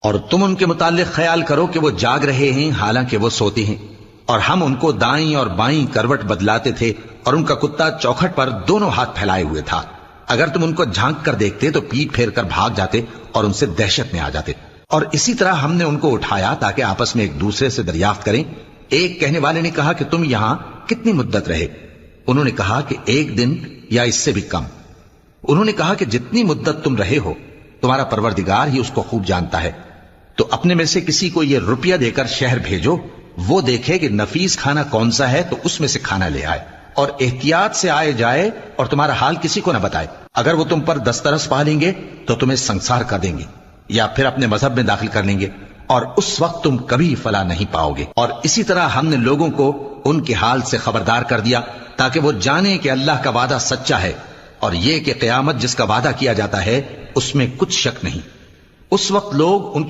اور تم ان کے متعلق خیال کرو کہ وہ جاگ رہے ہیں حالانکہ وہ سوتے ہیں، اور ہم ان کو دائیں اور بائیں کروٹ بدلاتے تھے، اور ان کا کتا چوکھٹ پر دونوں ہاتھ پھیلائے ہوئے تھا۔ اگر تم ان کو جھانک کر دیکھتے تو پیٹ پھیر کر بھاگ جاتے اور ان سے دہشت میں آ جاتے۔ اور اسی طرح ہم نے ان کو اٹھایا تاکہ آپس میں ایک دوسرے سے دریافت کریں۔ ایک کہنے والے نے کہا کہ تم یہاں کتنی مدت رہے؟ انہوں نے کہا کہ 1 دن یا اس سے بھی کم۔ انہوں نے کہا کہ جتنی مدت تم رہے ہو تمہارا پروردگار ہی اس کو خوب جانتا ہے، تو اپنے میں سے کسی کو یہ روپیہ دے کر شہر بھیجو، وہ دیکھے کہ نفیس کھانا کون سا ہے تو اس میں سے کھانا لے آئے، اور احتیاط سے آئے جائے اور تمہارا حال کسی کو نہ بتائے۔ اگر وہ تم پر دسترس پا لیں گے تو تمہیں سنسار کر دیں گے یا پھر اپنے مذہب میں داخل کر لیں گے، اور اس وقت تم کبھی فلاح نہیں پاؤ گے۔ اور اسی طرح ہم نے لوگوں کو ان کے حال سے خبردار کر دیا تاکہ وہ جانیں کہ اللہ کا وعدہ سچا ہے، اور یہ کہ قیامت جس کا وعدہ کیا جاتا ہے اس میں کچھ شک نہیں۔ اس وقت لوگ ان کے